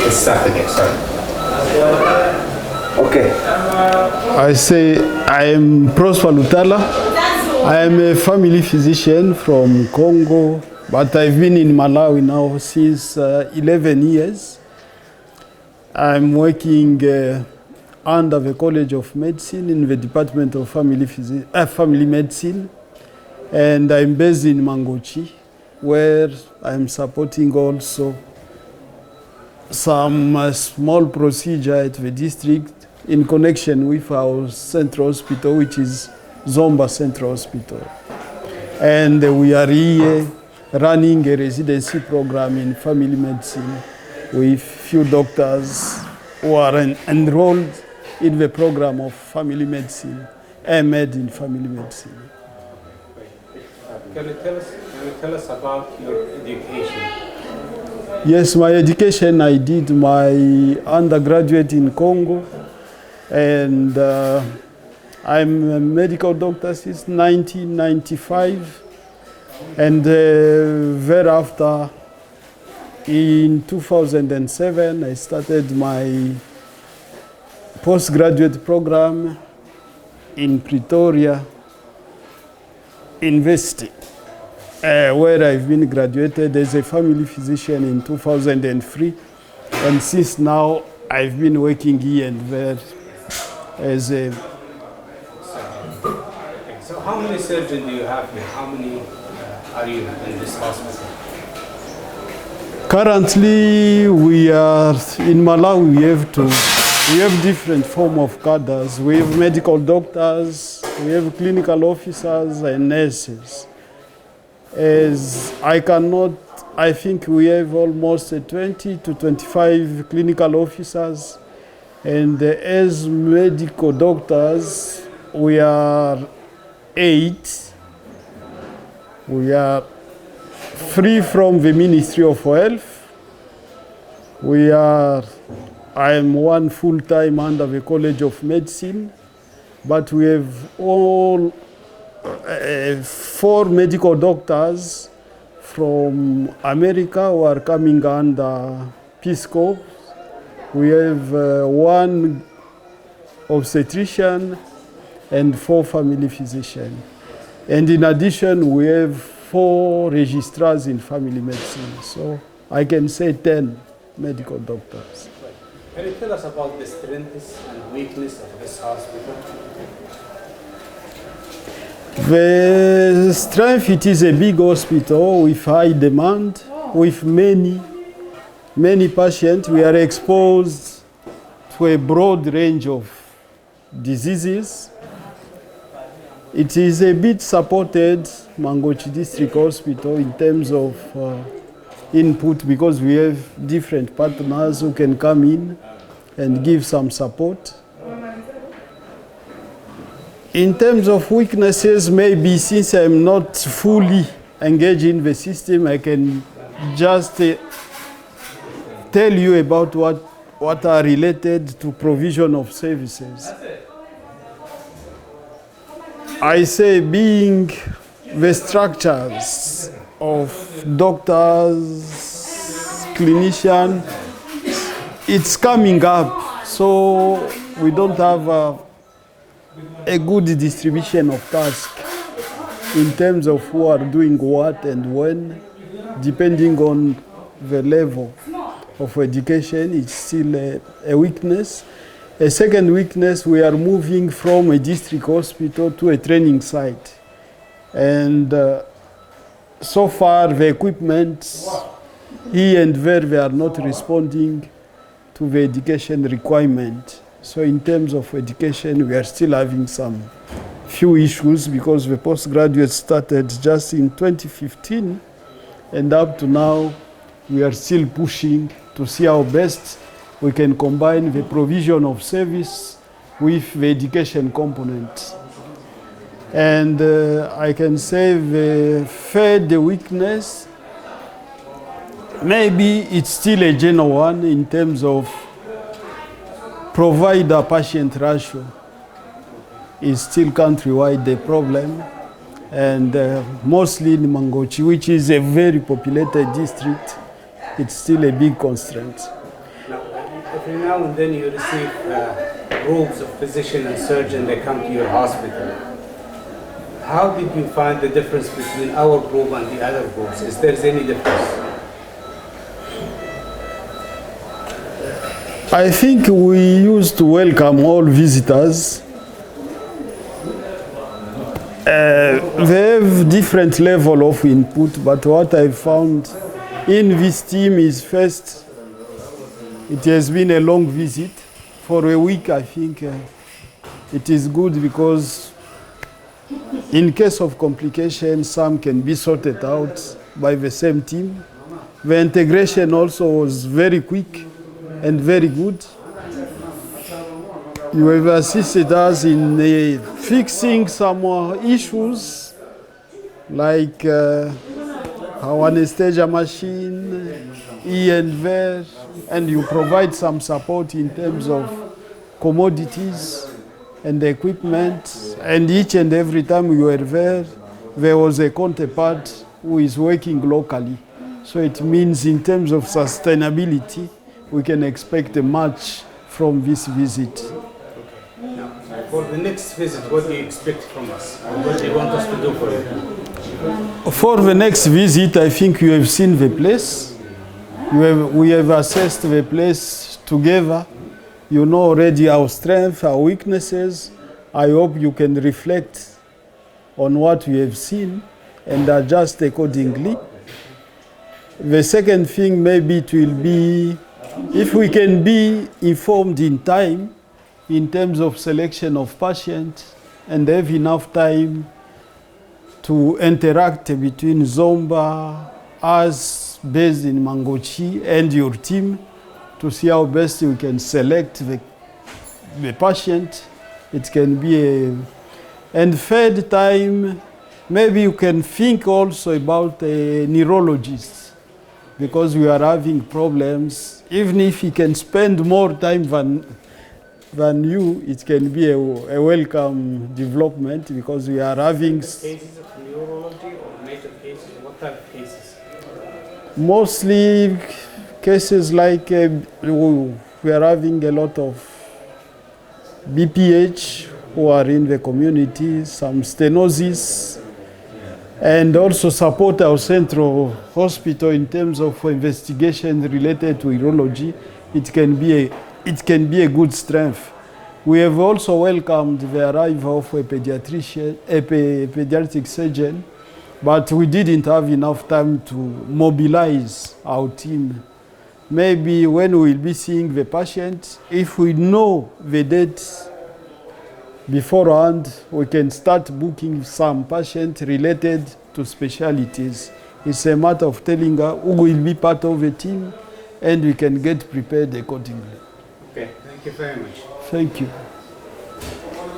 It's Saturday, sorry. Okay. I say I am Prosper Lutala. I am a family physician from Congo, but I've been in Malawi now since 11 years. I'm working under the College of Medicine in the Department of Family Medicine, and I'm based in Mangochi, where I'm supporting also some small procedure at the district in connection with our central hospital, which is Zomba Central Hospital. And we are here running a residency program in family medicine with few doctors who are enrolled in the program of family medicine, MED in family medicine. Can you tell us about your education? Yes, my education, I did my undergraduate in Congo, and I'm a medical doctor since 1995, and thereafter, in 2007, I started my postgraduate program in Pretoria University, where I've been graduated as a family physician in 2003, and since now I've been working here and there as a... So how many surgeons do you have here? How many are you in this hospital? Currently, we are in Malawi. We have different form of cadres. We have medical doctors, we have clinical officers and nurses. I think we have almost 20 to 25 clinical officers, and as medical doctors, we are 8. We are 3 from the Ministry of Health. I am 1 full-time under the College of Medicine, but we have all 4 medical doctors from America who are coming under Peace Corps. We have 1 obstetrician and 4 family physicians. And in addition, we have 4 registrars in family medicine. So I can say 10 medical doctors. Can you tell us about the strengths and weaknesses of this hospital? The strength, it is a big hospital with high demand, with many patients. We are exposed to a broad range of diseases. It is a bit supported, Mangochi District Hospital, in terms of input, because we have different partners who can come in and give some support. In terms of weaknesses, maybe since I'm not fully engaged in the system, I can just tell you about what are related to provision of services. I say being the structures of doctors, clinicians, it's coming up, so we don't have a good distribution of tasks in terms of who are doing what and when, depending on the level of education. It's still a weakness. A second weakness, we are moving from a district hospital to a training site. And so far, the equipment here and there, they are not responding to the education requirement. So in terms of education, we are still having some few issues because the postgraduate started just in 2015, and up to now, we are still pushing to see how best we can combine the provision of service with the education component. And I can say the third weakness, maybe it's still a general one in terms of provider-patient ratio is still countrywide a problem, and mostly in Mangochi, which is a very populated district, it's still a big constraint. Now, every now and then you receive groups of physician and surgeon, they come to your hospital. How did you find the difference between our group and the other groups? Is there any difference? I think we used to welcome all visitors. They have different level of input, but what I found in this team is first, it has been a long visit. For a week, I think it is good because in case of complications, some can be sorted out by the same team. The integration also was very quick and very good. You have assisted us in fixing some issues like our anesthesia machine, ENVER, and you provide some support in terms of commodities and equipment. And each and every time you were there was a counterpart who is working locally. So it means in terms of sustainability, we can expect a much from this visit. Now, for the next visit, what do you expect from us? What do you want us to do for you? For the next visit, I think you have seen the place. We have assessed the place together. You know already our strengths, our weaknesses. I hope you can reflect on what you have seen and adjust accordingly. The second thing, maybe it will be if we can be informed in time in terms of selection of patients and have enough time to interact between Zomba, us based in Mangochi, and your team to see how best we can select the patient. It can be a... And third time, maybe you can think also about a neurologist, because we are having problems. Even if he can spend more time than you, it can be a welcome development, because we are having... Cases of neurology or major cases? What type of cases? Mostly cases like we are having a lot of BPH who are in the community, some stenosis, and also support our central hospital in terms of investigation related to urology. It can be a good strength. We have also welcomed the arrival of a pediatrician, a pediatric surgeon, but we didn't have enough time to mobilize our team. Maybe when we will be seeing the patient, if we know the date beforehand, we can start booking some patients related to specialties. It's a matter of telling her who will be part of the team, and we can get prepared accordingly. Okay, thank you very much. Thank you.